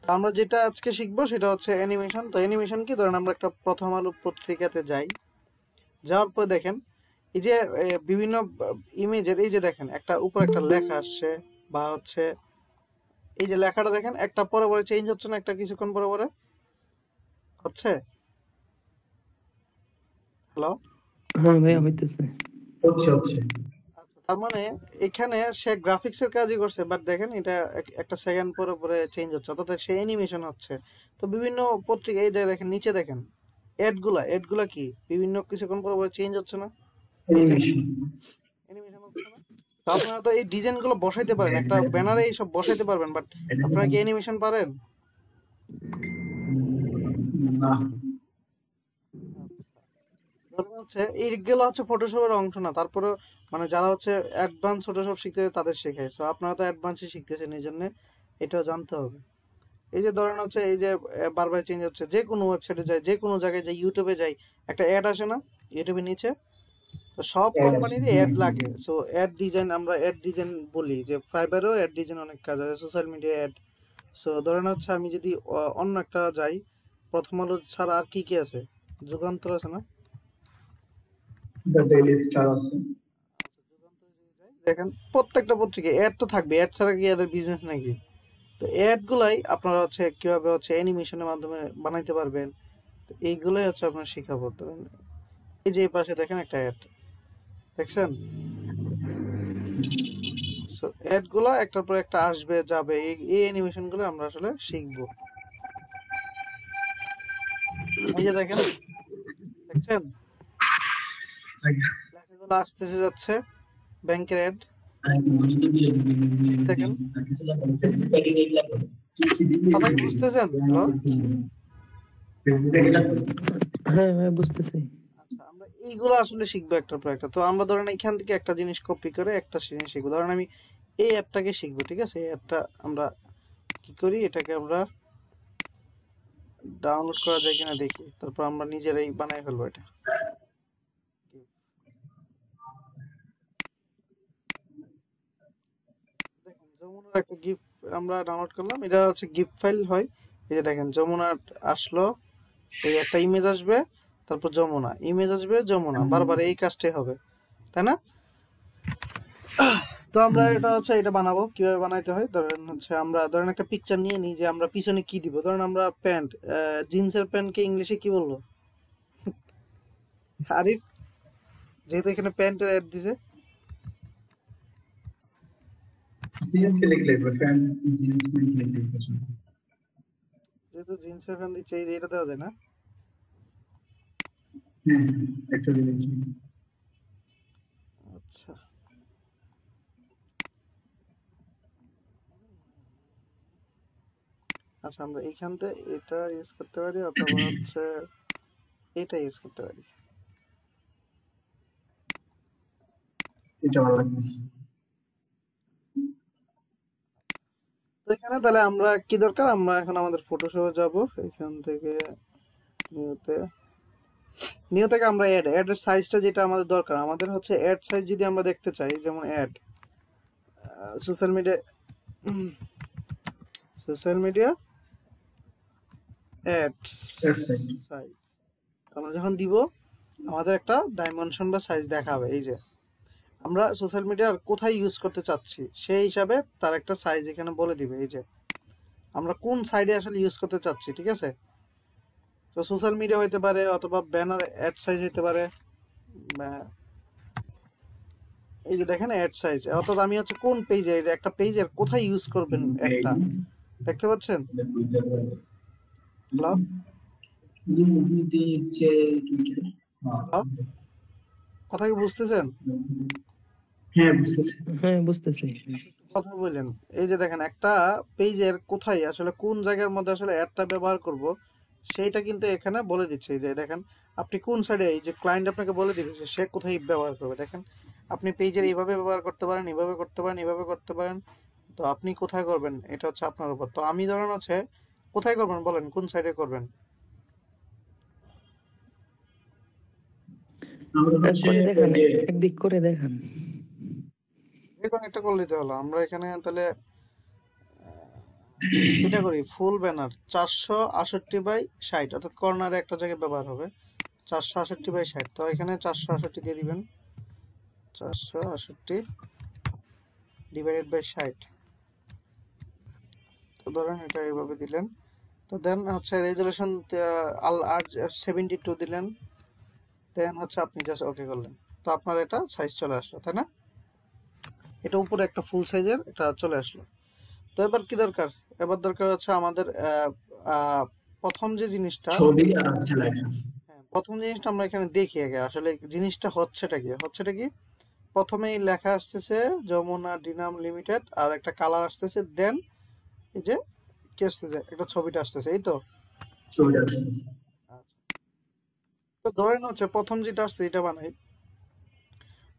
আমরা যেটা আজকে শিখবো সেটা হচ্ছে অ্যানিমেশন। তো অ্যানিমেশন কি, ধরেন আমরা একটা প্রথম আলো পত্রিকাতে যাই, যাওয়ার পর দেখেন এই যে বিভিন্ন ইমেজের এই যে দেখেন একটা উপর একটা লেখা আসছে, বা হচ্ছে এই যে লেখাটা দেখেন একটা পরে পরে চেঞ্জ হচ্ছে না, একটা কিছুক্ষণ পরে পরে হচ্ছে। হ্যালো? হ্যাঁ ভাইয়া হইতেছে। হচ্ছে হচ্ছে। আচ্ছা, তার মানে এখানে সে গ্রাফিক্সের কাজই করছে, বাট দেখেন এটা একটা সেকেন্ড পরে পরে চেঞ্জ হচ্ছে, অর্থাৎ সে অ্যানিমেশন হচ্ছে। তো বিভিন্ন পত্রিকা এই যে দেখেন নিচে দেখেন এড গুলা কি বিভিন্ন কিছুক্ষণ পরে পরে চেঞ্জ হচ্ছে না, এই যে অ্যানিমেশন। অ্যানিমেশন হচ্ছে না। তো আপনারা তো এই ডিজাইন গুলো বসাইতে পারেন, একটা ব্যানারে এইসব বসাইতে পারবেন, বাট আপনারা কি অ্যানিমেশন পারেন? না। ধরুন হচ্ছে এইগুলো হচ্ছে ফটোশপের অংশ না, তারপরে মানে যারা হচ্ছে অ্যাডভান্স ফটোশপ শিখতে তাদের শেখায়। সো আপনারা তো অ্যাডভান্সই শিখতেছেন, এই জন্য এটাও জানতে হবে। এই যে ধরেন হচ্ছে এই যে বারবার চেঞ্জ হচ্ছে, যে কোনো ওয়েবসাইটে যাই, যে কোনো জায়গায় যাই, ইউটিউবে যাই, একটা অ্যাড আসে না ইউটিউবের নিচে? তো সব কোম্পানিরই অ্যাড লাগে। সো অ্যাড ডিজাইন, আমরা অ্যাড ডিজাইন বলি, যে ফাইবারেও অ্যাড ডিজাইন অনেক কাজ আছে, সোশ্যাল মিডিয়া অ্যাড। সো ধরেন হচ্ছে আমি যদি অন্য একটা যাই, প্রথম আলো ছাড়া আর কি কি আছে, যুগান্তর আছে না? দ্য ডেইলি স্টার আছে। দেখেন প্রত্যেকটা পত্রিকায় অ্যাড তো থাকবে, অ্যাড ছাড়া কি এদের বিজনেস নাকি? তো অ্যাড গুলাই আপনারা হচ্ছে কিভাবে হচ্ছে অ্যানিমেশনের মাধ্যমে বানাইতে পারবেন, তো এইগুলোই হচ্ছে আপনার শিখাবো। তো এই যে এই পাশে দেখেন একটা অ্যাড দেখছেন? সো অ্যাড গুলা একটার পর একটা আসবে যাবে, এই অ্যানিমেশন গুলো আমরা আসলে শিখবো। এই যে দেখেন, দেখছেন লেখাগুলো আসতেছে যাচ্ছে, ব্যাংকের অ্যাড দেখেন। কথা কি বুঝতেছেন? হ্যালো? হ্যাঁ ভাইয়া বুঝতেছি। আচ্ছা, আমরা এইগুলো আসলে শিখবো একটার পর একটা। তো আমরা ধরেন এখান থেকে একটা জিনিস কপি করে একটা জিনিস শিখবো। ধরেন আমি এই অ্যাপটাকে শিখবো, ঠিক আছে? এই অ্যাপটা আমরা কি করি, এটাকে আমরা ডাউনলোড করা যায় কিনা দেখি, তারপর আমরা নিজেরাই বানাই ফেলবো এটা। দেখেন যমুনার একটা গিফট আমরা ডাউনলোড করলাম, এটা হচ্ছে গিফট ফাইল হয়। এই যে দেখেন যমুনার আসলো, এই একটা ইমেজ আসবে, তারপর যমুনা, ইমেজ আসবে যমুনা, বারবার এই কাজটাই হবে, তাই না? তো আমরা এটা হচ্ছে এটা বানাবো, কিভাবে বানাইতে হয় ধরেন হচ্ছে আমরা ধরেন একটা পিকচার নিয়ে নিই, যে আমরা পিছনে কি দিব। ধরেন আমরা প্যান্ট, জিন্সের প্যান্টকে ইংলিশে কি বলবো আরিফ, যেহেতু এখানে প্যান্টের অ্যাড দিছে? জিন্স লিখলে ফ্যান জিন্স লিখলে কিছু। যেহেতু জিন্সের প্যান্ট দিচ্ছে, এই যে এটা দেওয়া যায় না? হ্যাঁ একটা জিনিস। আচ্ছা, আচ্ছা আমরা এইখান থেকে এটা ইউজ করতে পারি, অথবা হচ্ছে এটা ইউজ করতে পারি। এটা ভালো লাগছে। তো এখানে তাহলে আমরা কি দরকার, আমরা এখন আমাদের ফটোশপে যাব, এখান থেকে নিউতে, নিউ থেকে আমরা অ্যাড, অ্যাডের সাইজটা যেটা আমাদের দরকার, আমাদের হচ্ছে অ্যাড সাইজ যদি আমরা দেখতে চাই, যেমন ad social media, social media ads size, আমরা যখন দিব আমাদের একটা ডাইমেনশন বা সাইজ দেখাবে। এই যে আমরা সোশ্যাল মিডিয়ার কোথায় ইউজ করতে চাচ্ছি সেই হিসাবে তার একটা সাইজ এখানে বলে দিবে, এই যে আমরা কোন সাইডে আসলে ইউজ করতে চাচ্ছি, ঠিক আছে? তো সোশ্যাল মিডিয়া হইতে পারে, অথবা ব্যানার অ্যাড সাইজ হইতে পারে, এই যে দেখেন অ্যাড সাইজ, অর্থাৎ আমি হচ্ছে কোন পেজে, একটা পেজের কোথায় ইউজ করবেন অ্যাডটা, দেখতে পাচ্ছেন? হ্যালো? কথা কি বুঝতেছেন? হ্যাঁ বুঝতেছি। হ্যাঁ বুঝতেছি। কথা বললেন, এই যে দেখেন একটা পেজের কোথায় আসলে কোন জায়গার মধ্যে আসলে অ্যাডটা ব্যবহার করব, সেইটা কিন্তু এখানে বলে দিচ্ছে। এই যে দেখেন আপনি কোন সাইডে, এই যে ক্লায়েন্ট আপনাকে বলে দিবে যে সে কোথায় ব্যবহার করবে। দেখেন আপনি পেজের এইভাবে ব্যবহার করতে পারেন, এইভাবে করতে পারেন, এইভাবে করতে পারেন। তো আপনি কোথায় করবেন এটা হচ্ছে আপনার উপর। তো আমি ধরেন হচ্ছে কোথায় করবেন বলেন, কোন সাইডে করবেন? আমরা হচ্ছে করে দেখান, একদিক করে দেখান। যে কোনো একটা করে নিতে হলো আমরা এখানে তাহলে। এটা করি ফুল ব্যানার 468/60, অর্থাৎ কর্নারে একটা জায়গায় ব্যবহার হবে 468/60। তো এখানে 468 দিয়ে দিবেন, 468/60। তো ধরেন এটা এইভাবে দিলেন। তো দেন হচ্ছে রেজুলেশন 72 দিলেন। দেন হচ্ছে আপনি জাস্ট ওকে করলেন। তো আপনার এটা সাইজ চলে আসলো, তাই না? এটা উপরে একটা ফুল সাইজের এটা চলে আসলো। তো এবার কি দরকার? এবার দরকার হচ্ছে আমাদের আহ, প্রথম যে জিনিসটা, ছবি আর হচ্ছে লেখা। হ্যাঁ, প্রথম জিনিসটা আমরা এখানে দেখি আগে আসলে জিনিসটা হচ্ছেটা কি। প্রথমেই লেখা আসতেছে যমুনা ডিনাম লিমিটেড, আর একটা কালার আসতেছে, দেন এই যে কি আসতেছে, একটা ছবিটা আসতেছে, এই তো। ছবিটা আছে। আচ্ছা। তো ধরেন হচ্ছে প্রথম যেটা আসছে এটা বানাই।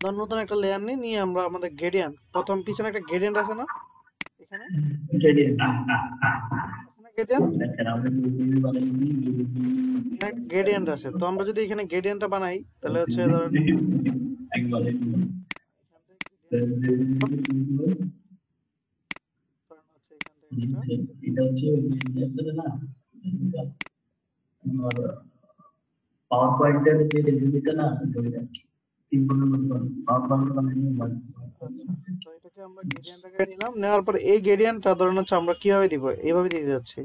ধর নতুন একটা লেয়ার নিয়ে আমরা আমাদের গ্রেডিয়েন্ট, প্রথম পিছনে একটা গ্রেডিয়েন্ট আছে না, এখানে Gradient. আছে না গ্রেডিয়েন্ট, গ্রেডিয়েন্ট আছে। তো আমরা যদি এখানে গ্রেডিয়েন্টটা বানাই তাহলে হচ্ছে ধরেন ধরেন হচ্ছে এখান থেকে একটা পাওয়ার পয়েন্টের যে রেজিস্ট্রিটা না ওইটা সিম্পলের মধ্যে পাওয়ার পয়েন্ট বানানো আচ্ছা। তো এটাকে আমরা গ্রেডিয়েন্টটাকে নিলাম, নেওয়ার পরে এই গ্রেডিয়েন্টটা ধরেন হচ্ছে আমরা কিভাবে দিব, এইভাবে দিয়ে যাচ্ছি।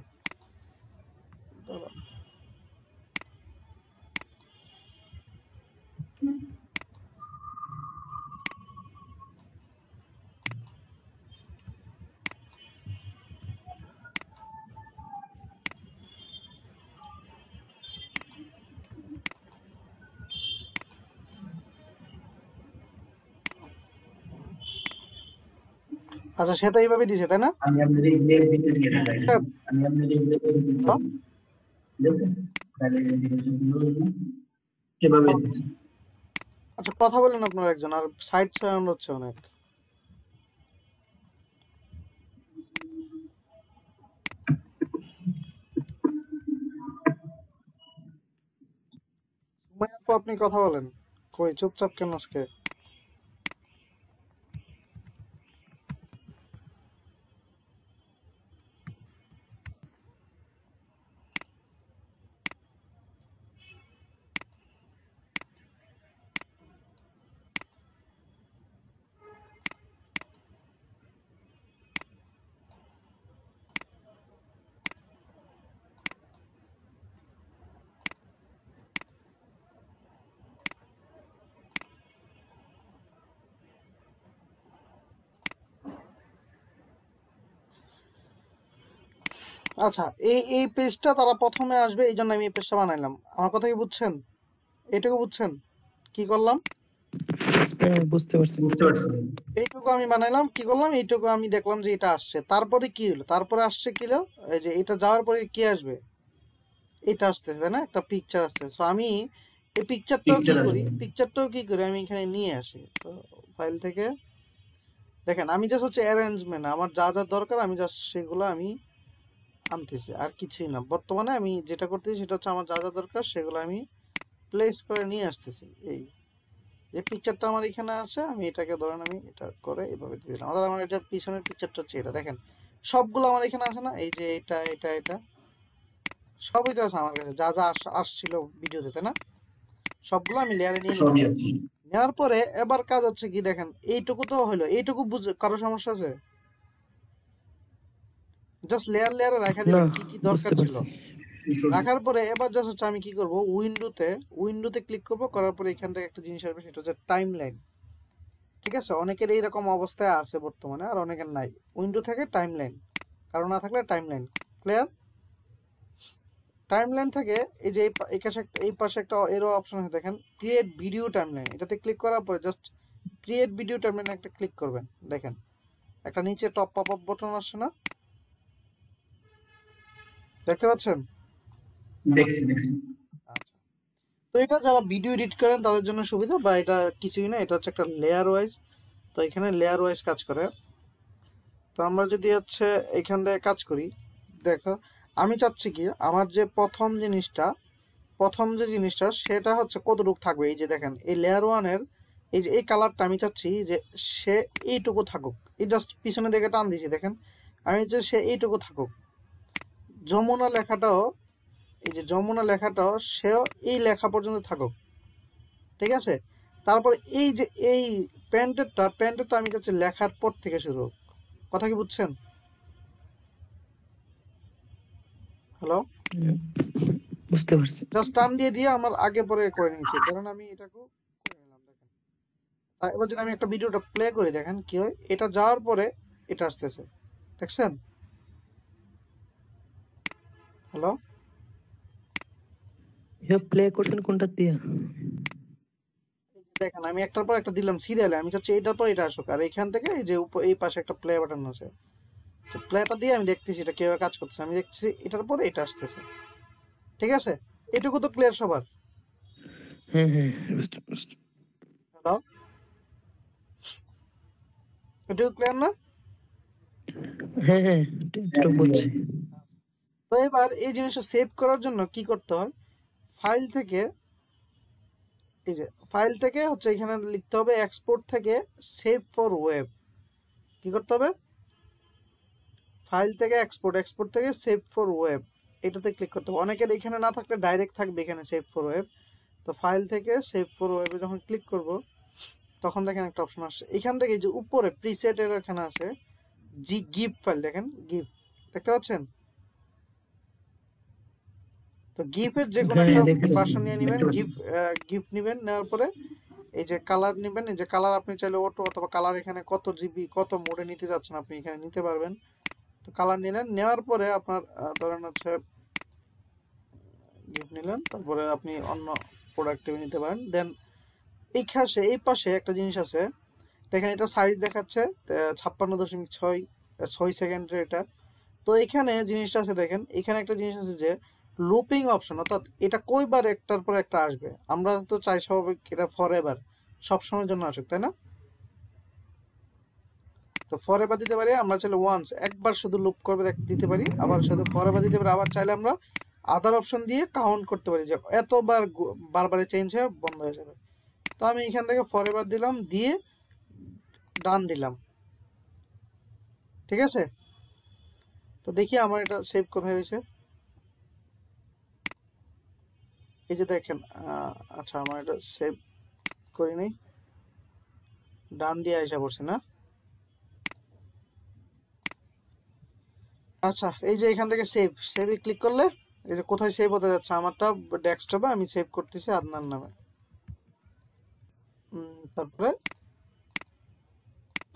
আচ্ছা, সে তো এইভাবে দিছে, তাই না? আমি আপনাদের ইমেল দিতে দিয়ে রাখি স্যার, আমি আপনাদের ইমেল দিতে তো ঠিক আছে তাহলে ডিরেকশন সুন্দর হবে কিভাবে দিছি আচ্ছা, কথা বলেন আপনার একজন, আর সাইড সাউন্ড হচ্ছে অনেক। সুমাইয়া আপু, আপনি কথা বলেন, কই চুপচাপ কেন আজকে? আচ্ছা, এই এই পেজটা তারা প্রথমে আসবে, এই জন্য আমি এই পেজটা বানাইলাম। আমার কথা কি বুঝছেন? এইটুকু বুঝছেন কি করলাম? হ্যাঁ, বুঝতে পারছি। বুঝতে পারছি এইটুকু আমি বানাইলাম, কি করলাম, এইটুকু আমি দেখলাম যে এটা আসছে। তারপরে কি হলো? তারপরে আসছে কি হলো, এই যে এটা যাওয়ার পরে কি আসবে, এটা আসছে, তাই না? একটা পিকচার আসছে। সো আমি এই পিকচার আসবে পিকচারটাও কি করি, আমি এখানে নিয়ে আসি। তো ফাইল থেকে দেখেন, আমি জাস্ট হচ্ছে অ্যারেঞ্জমেন্ট, আমার যা যা দরকার আমি জাস্ট সেগুলো আমি আনতেছি, আর কিছুই না। বর্তমানে আমি যেটা করতেছি সেটা হচ্ছে আমার যা যা দরকার সেগুলো আমি প্লেস করে নিয়ে আসতেছি। এই যে পিকচারটা আমার এখানে আছে, আমি এটাকে ধরেন আমি এটা করে এভাবে দিয়ে দিলাম। অর্থাৎ আমার এটার পিছনের পিকচারটা হচ্ছে এটা, দেখেন সবগুলো আমার এখানে আছে না, এই যে এটা এটা এটা সবই তো আছে আমার কাছে, যা যা আসছিল ভিডিওতে, তাই না? সবগুলো আমি লেয়ারে নিয়ে নিলাম। সবই আছে নেওয়ার পরে এবার কাজ হচ্ছে কি, দেখেন এইটুকু তো হলো, এইটুকু বুঝে কারো সমস্যা আছে? জাস্ট লেয়ার লেয়ারে রাখা না, দিবেন কি কি দরকার বুঝতে ছিল। পারছি। রাখার পরে এবার জাস্ট হচ্ছে আমি কি করব, উইন্ডোতে ক্লিক করব, করার পরে এখান থেকে একটা জিনিস আসবে, সেটা হচ্ছে টাইম লাইন। ঠিক আছে, অনেকের এইরকম অবস্থায় আছে বর্তমানে, আর অনেকের নাই। উইন্ডো থেকে টাইম লাইন, কারো না থাকলে time line. Clear? Time line থেকে এই যে এই পাশে একটা এরো অপশন আছে, দেখেন ক্রিয়েট ভিডিও টাইম লাইন। এটাতে ক্লিক করার পরে just create video time line একটা ক্লিক করবেন। দেখেন একটা নিচে টপ পপ আপ বাটন আসছে না, দেখতে পাচ্ছেন? দেখছি দেখছি আচ্ছা। তো এটা যারা ভিডিও এডিট করেন তাদের জন্য সুবিধা, বা এটা কিছুই না, এটা হচ্ছে একটা লেয়ার ওয়াইজ। তো এখানে লেয়ার ওয়াইজ কাজ করে। তো আমরা যদি হচ্ছে এখান থেকে কাজ করি, দেখো আমি চাচ্ছি কি, আমার যে প্রথম যে জিনিসটা সেটা হচ্ছে কতটুকু থাকবে। এই যে দেখেন এই লেয়ার ওয়ানের এই যে এই কালারটা আমি চাচ্ছি যে সে এইটুকু থাকুক, এই জাস্ট পিছনে দিকে টান দিয়েছি, দেখেন আমি যে সে এইটুকু থাকুক, যমুনা লেখাটাও, এই যে যমুনা লেখাটাও সেও এই লেখা পর্যন্ত থাকুক, ঠিক আছে। তারপর এই যে এই প্যান্টেরটা আমি চাচ্ছি লেখার পর থেকে শুরু হোক। কথা কি বুঝছেন? হ্যালো, বুঝতে পারছি। জাস্ট টান দিয়ে দিয়ে আমার আগে পরে করে নিয়েছি, কারণ আমি এটাকেও করে নিলাম। দেখেন, এবার যদি আমি একটা ভিডিওটা প্লে করি, দেখেন কি হয়। এটা যাওয়ার পরে এটা আসতেছে, দেখছেন? হ্যালো, প্লে করছেন কোনটা দিয়ে? দেখেন আমি একটার পর একটা দিলাম সিরিয়ালে, আমি চাচ্ছি এটার পর এটা আসুক, আর এখান থেকে এই যে এই পাশে একটা প্লে বাটন আছে, প্লেটা দিয়ে আমি দেখতেছি এটা কিভাবে কাজ করছে। আমি দেখতেছি এটার পরে এটা আসতেছে, ঠিক আছে। এটুকু তো ক্লিয়ার সবার? হ্যাঁ হ্যাঁ, বুঝতে পারছি। হ্যালো, এটুকু ক্লিয়ার না? হ্যাঁ হ্যাঁ, একটু বুঝছি। তো এবার এই জিনিসটা সেভ করার জন্য কি করতে হয়, ফাইল থেকে, এই যে ফাইল থেকে হচ্ছে এখানে লিখতে হবে এক্সপোর্ট থেকে সেভ ফর ওয়েব। কি করতে হবে? ফাইল থেকে এক্সপোর্ট থেকে সেভ ফর ওয়েব, এটাতে ক্লিক করতে হবে। অনেকের এখানে না থাকলে ডাইরেক্ট থাকবে এখানে সেভ ফর ওয়েব। তো ফাইল থেকে সেভ ফর ওয়েবে যখন ক্লিক করব, তখন দেখেন একটা অপশন আসছে এখান থেকে, যে উপরে প্রিসেটের এখানে আছে গিফ ফাইল, দেখেন গিফ, দেখতে পাচ্ছেন? তো গিফের যে কোনো হ্যাঁ একটা দেখতেছি। ভার্সন নিয়ে নেবেন, দেখতে পাচ্ছি। গিফ নেবেন, নেওয়ার পরে এই যে কালার নেবেন। এই যে কালার আপনি চাইলে অটো অথবা কালার এখানে কত জিবি কত মোডে নিতে যাচ্ছেন আপনি এখানে নিতে পারবেন। তো কালার নিলেন, নেওয়ার পরে আপনার ধরেন হচ্ছে গিফট নিলেন, তারপরে আপনি অন্য প্রোডাক্টে নিতে পারেন। দেন এই পাশে একটা জিনিস আছে, দেখেন এটা সাইজ দেখাচ্ছে 56.6 সেকেন্ডের এটা। তো এখানে জিনিসটা আছে, দেখেন এখানে একটা জিনিস আছে যে লুপিং অপশন, অর্থাৎ এটা কয়বার একটার পর একটা আসবে। আমরা তো চাই স্বাভাবিক এটা ফর এভার সব সময়ের জন্য আসুক, তাই না? তো ফর এভার দিতে পারি, আমরা চাইলে ওয়ান্স একবার শুধু লুপ করবে দিতে পারি, আবার শুধু ফর এভার দিতে পারি, আবার চাইলে আমরা আদার অপশন দিয়ে কাউন্ট করতে পারি যে এতবার বারবার চেঞ্জ হয়ে বন্ধ হয়ে যাবে। তো আমি এখান থেকে ফর এভার দিলাম, দিয়ে ডান দিলাম, ঠিক আছে। তো দেখি আমার এটা সেভ কোথায় হয়েছে। এই যে দেখেন, আচ্ছা আমার এটা সেভ করি নাই, ডান দিয়ে আইসা পড়ছে না। আচ্ছা, এই যে এখান থেকে সেভে ক্লিক করলে এটা কোথায় সেভ হতে যাচ্ছে, আমারটা ডেস্কটপে আমি সেভ করতেছি আদনান নামে। তারপরে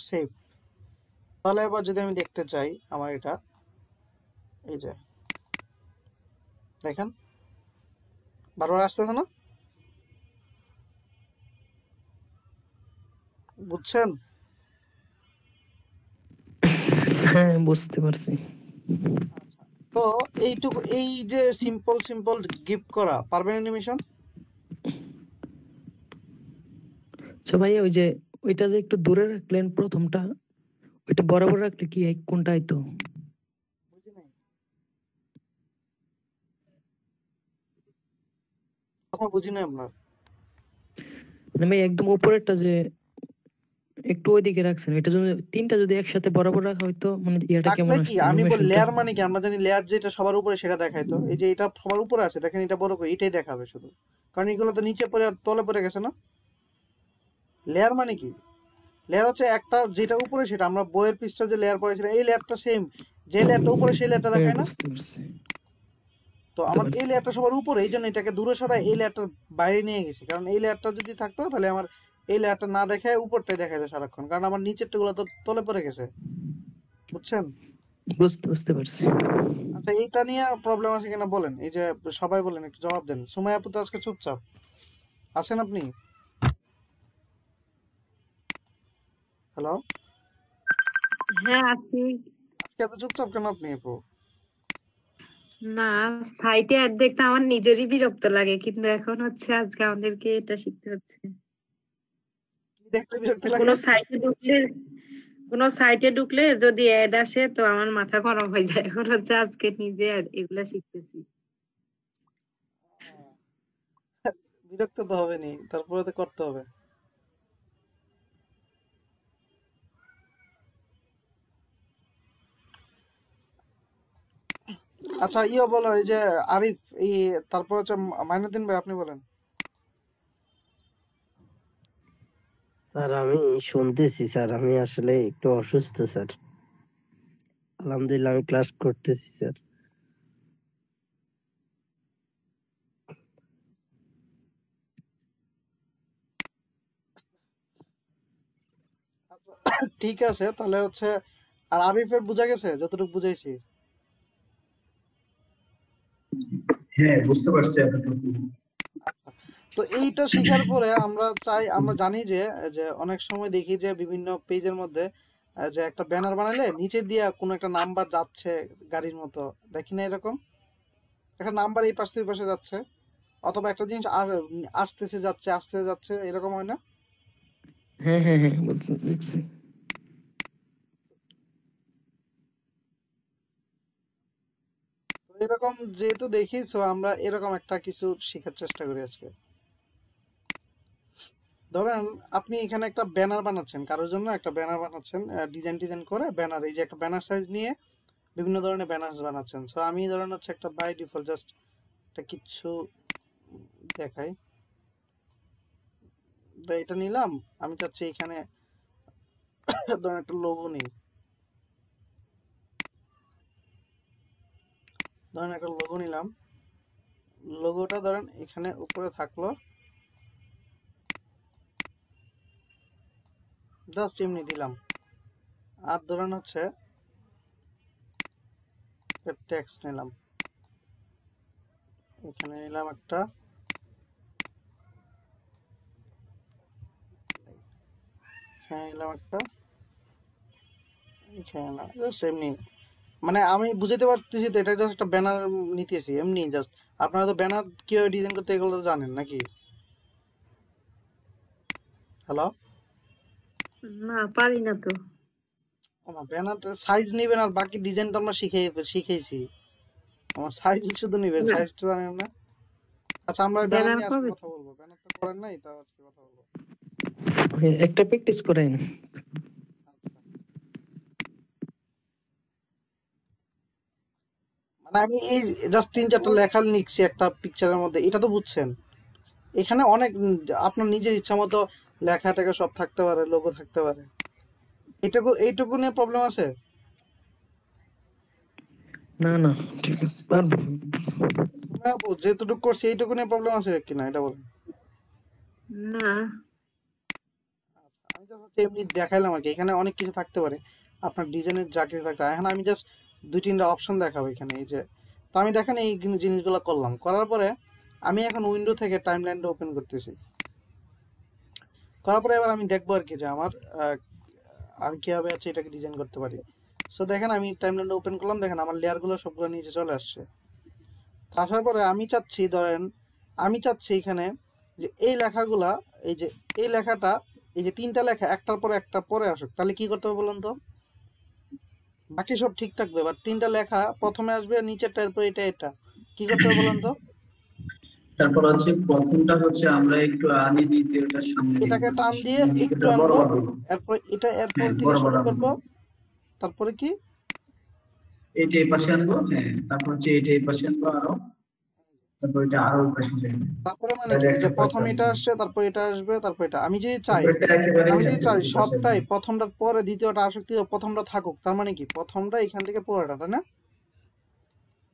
সেভ। তাহলে এবার যদি আমি দেখতে চাই আমার এটা, এই যে দেখেন বারবার আসতেছে না, বুঝছেন? হ্যাঁ বুঝতে পারছি। তো এইটুকু, এই যে সিম্পল গিফট করা পারবেন অ্যানিমেশন? আচ্ছা ভাইয়া, ওই যে ওইটা যে একটু দূরে রাখলেন প্রথমটা, ওইটা বরাবর রাখলে কি কোনটা আইতো? বুঝি নাই, কথা বুঝি নাই আপনার। মানে ভাই একদম উপরেরটা যে একটু ওইদিকে রাখছেন, এটা যদি তিনটা যদি একসাথে বরাবর রাখা হইতো, মানে ইয়াটা কেমন রাখলে কি, আসতো আমি বল অ্যানিমেশনটা? লেয়ার মানে কি, আমরা জানি লেয়ার যেটা সবার উপরে সেটা দেখায়। তো এই যে এটা সবার উপরে আছে, দেখেন এটা বড় করে এটাই দেখাবে শুধু, কারণ এগুলো তো নিচে পড়ে আর তলে পড়ে গেছে না। লেয়ার মানে কি, লেয়ার হচ্ছে একটা যেটা উপরে সেটা, আমরা বইয়ের পৃষ্ঠা যে লেয়ার পড়েছিল এই লেয়ারটা সেম, যে লেয়ারটা উপরে সেই লেয়ারটা হ্যাঁ দেখায় না। বুঝতে পারছি, তো বুঝতে আমার এই পারছি। লেয়ারটা সবার উপরে, এই জন্য এটাকে দূরে সরাই এই লেয়ারটার বাইরে নিয়ে গেছি, কারণ এই লেয়ারটা যদি থাকতো তাহলে আমার এই লেয়ারটা না দেখায় উপরটাই দেখাইতো সারাক্ষণ, কারণ আমার নিচেরটা গুলো তো তলে পড়ে গেছে, বুঝছেন? বুঝতে পারছি। আচ্ছা, এইটা নিয়ে প্রবলেম আছে কিনা বলেন, এই যে সবাই বলেন, একটু জবাব দেন। সুমাইয়া আপু তো আজকে চুপচাপ আছেন আপনি? হ্যালো, হ্যাঁ আছি। আজকে এত চুপচাপ কেন আপনি আপু? না, সাইটে অ্যাড দেখতে আমার নিজেরই বিরক্ত লাগে, কিন্তু এখন হচ্ছে আজকে আমাদেরকে এটা শিখতে হচ্ছে। কি দেখতে বিরক্তি লাগে? কোনো সাইটে ঢুকলে কোনো সাইটে ঢুকলে যদি অ্যাড আসে তো আমার মাথা গরম হয়ে যায়। এখন হচ্ছে আজকে নিজে এগুলা শিখতেছি। বিরক্ত তো হবে নি, তারপরে তো করতে হবে। আচ্ছা বলো, এই যে আরিফ, এই তারপর হচ্ছে মাইনুদ্দিন ভাই, আপনি বলেন। স্যার আমি শুনতেছি স্যার, আমি আসলে একটু অসুস্থ স্যার। আলহামদুলিল্লাহ আমি ক্লাস করতেছি স্যার। ঠিক আছে, তাহলে হচ্ছে আর আরিফের বুঝা গেছে যতটুকু বুঝাইছি? হ্যাঁ, বুঝতে পারছি এতটুকু। আচ্ছা, তো এইটা শেখার পরে আমরা জানি যে যে অনেক সময় দেখি যে বিভিন্ন পেজের মধ্যে যে একটা ব্যানার বানালে নিচে দিয়ে কোনো একটা নাম্বার যাচ্ছে গাড়ির মতো, দেখি না এরকম একটা নাম্বার এই পাশ থেকে ওই পাশে যাচ্ছে, অথবা একটা জিনিস আসতেছে যাচ্ছে আসতে যাচ্ছে, এরকম হয় না? হ্যাঁ হ্যাঁ হ্যাঁ, বুঝছি। তো এরকম যেহেতু দেখি, সো আমরা এরকম একটা কিছু শেখার চেষ্টা করি আজকে। ধরেন আপনি এখানে একটা ব্যানার বানাচ্ছেন, কারোর জন্য একটা ব্যানার বানাচ্ছেন, ডিজাইন করে ব্যানার, এই যে একটা ব্যানার সাইজ নিয়ে বিভিন্ন ধরনের ব্যানার বানাচ্ছেন। সো আমি ধরেন হচ্ছে একটা বাই ডিফল্ট জাস্ট একটা কিছু দেখাই, তো এটা নিলাম। আমি চাচ্ছি এখানে ধরেন একটা লোগো নেই, ধরেন একটা লোগো নিলাম, লোগোটা ধরেন এখানে উপরে থাকলো, জাস্ট এমনি দিলাম। আর ধরেন হচ্ছে টেক্সট নিলাম, এখানে নিলাম একটা, এখানে নিলাম একটা, এখানে নিলাম, জাস্ট এমনি। মানে আমি বুঝাতে পারতেছি তো, এটা জাস্ট একটা ব্যানার নিতেছি এমনি জাস্ট। আপনারা তো ব্যানার কিভাবে ডিজাইন করতে এগুলো তো জানেন নাকি? হ্যালো? না, পারি না তো। আমার ব্যানারটা সাইজ নেবেন আর বাকি ডিজাইন তো আমরা শিখেইছি। আমার সাইজ শুধু নেবেন, না, সাইজটা জানেন না? আচ্ছা, আমরা ব্যানার ব্যানার নিয়ে আজকে কবে? কথা বলবো, ব্যানার তো করেন নাই, তাও আজকে কথা বলবো। হ্যাঁ, একটা প্র্যাকটিস করেন। মানে আমি এই জাস্ট 3-4টা লেখা লিখছি একটা পিকচারের মধ্যে, এটা তো বুঝছেন। এখানে অনেক আপনার নিজের ইচ্ছা মতো লেখা টেখা সব থাকতে পারে, লোগো থাকতে পারে। এইটুকু নিয়ে প্রবলেম আছে? না না, ঠিক আছে, পারবো। আপু, যেটুকু করছি এইটুকু নিয়ে প্রবলেম আছে কিনা এটা বলেন। না, আমি জাস্ট হচ্ছে এমনি দেখাইলাম আর কি, এখানে অনেক কিছু থাকতে পারে আপনার ডিজাইনের, যা কিছু থাকতে পারে। এখন আমি জাস্ট 2-3টা অপশন দেখাবো এখানে, এই যে। তো আমি দেখেন এই জিনিসগুলো করলাম, করার পরে আমি এখন উইন্ডো থেকে টাইমলাইনটা ওপেন করতেছি। করার পরে এবার আমি দেখবো আর কি যে আমার আমি কিভাবে হচ্ছে এটাকে ডিজাইন করতে পারি। সো দেখেন আমি টাইমলাইনটা ওপেন করলাম, দেখেন আমার লেয়ারগুলো সবগুলো নিচে চলে আসছে। আসার পরে আমি চাচ্ছি এখানে যে এই লেখাগুলা, এই যে এই লেখাটা, এই যে 3টা লেখা একটার পরে একটা পরে আসুক, তাহলে কি করতে হবে বলুন তো? বাকি সব ঠিক থাকবে, বাট 3টা লেখা প্রথমে আসবে, নিচেরটা, এরপর এটা কি করতে হবে বলুন তো? তারপর হচ্ছে প্রথমটা হচ্ছে আমরা একটু আনি দ্বিতীয়টার সামনে এটাকে লিখবো, টান দিয়ে একটু এটা আনবো, বরাবর লিখবো। এরপর এরপর হ্যাঁ, থেকে বরাবর শুরু করব, আনবো। তারপরে কি? এইটা এই পাশে আনবো, হ্যাঁ, তারপর হচ্ছে এইটা এই পাশে আনবো আরো, তারপর এটা আরো এই পাশে যাবে। তারপরে মানে তাহলে কি যে একটা প্রথম পার্ট এটা আসছে, তারপর এটা আসবে, তারপর এটা। তারপর এটা একেবারে আমি যদি চাই এই পাশে সবটাই আসবে। প্রথমটার পরে দ্বিতীয়টা আসুক, প্রথমটা থাকুক, তার মানে কি প্রথমটা এখান থেকে পরেটা, তাই না?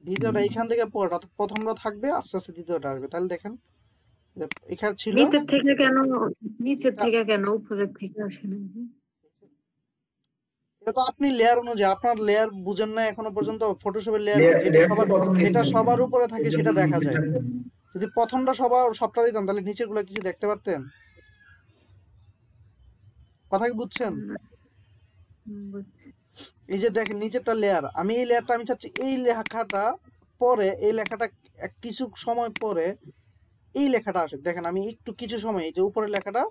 দ্বিতীয়টা এখান থেকে পরেটা, তো প্রথমটা থাকবে, আস্তে আস্তে দ্বিতীয়টা আসবে। তাহলে দেখেন যে এখানে ছিল নিচের থেকে কেন? নিচের এটা থেকে কেন উপরের থেকে আসে না? এটা তো আপনি লেয়ার অনুযায়ী, আপনার লেয়ার বুঝেন না এখনো পর্যন্ত, ফটোশপের লেয়ার কি, লেয়ারটা প্রথম যেটা নিয়েছিলাম, সবার উপরে থাকে এই জন্য সেটা দেখা যায়। ঠিকঠাক হয়নি। যদি প্রথমটা সবটা দিতাম, তাহলে নিচের গুলো কিছু দেখতে পারতেন। কথা কি বুঝছেন? না, বুঝছি। এই যে দেখেন নিচেরটা লেয়ার, আমি এই লেয়ারটা আমি চাচ্ছি এই লেখাটা পরে, এই লেখাটা কিছু সময় পরে এই লেখাটা আসুক। দেখেন আমি একটু কিছু সময় এই যে উপরের লেখাটা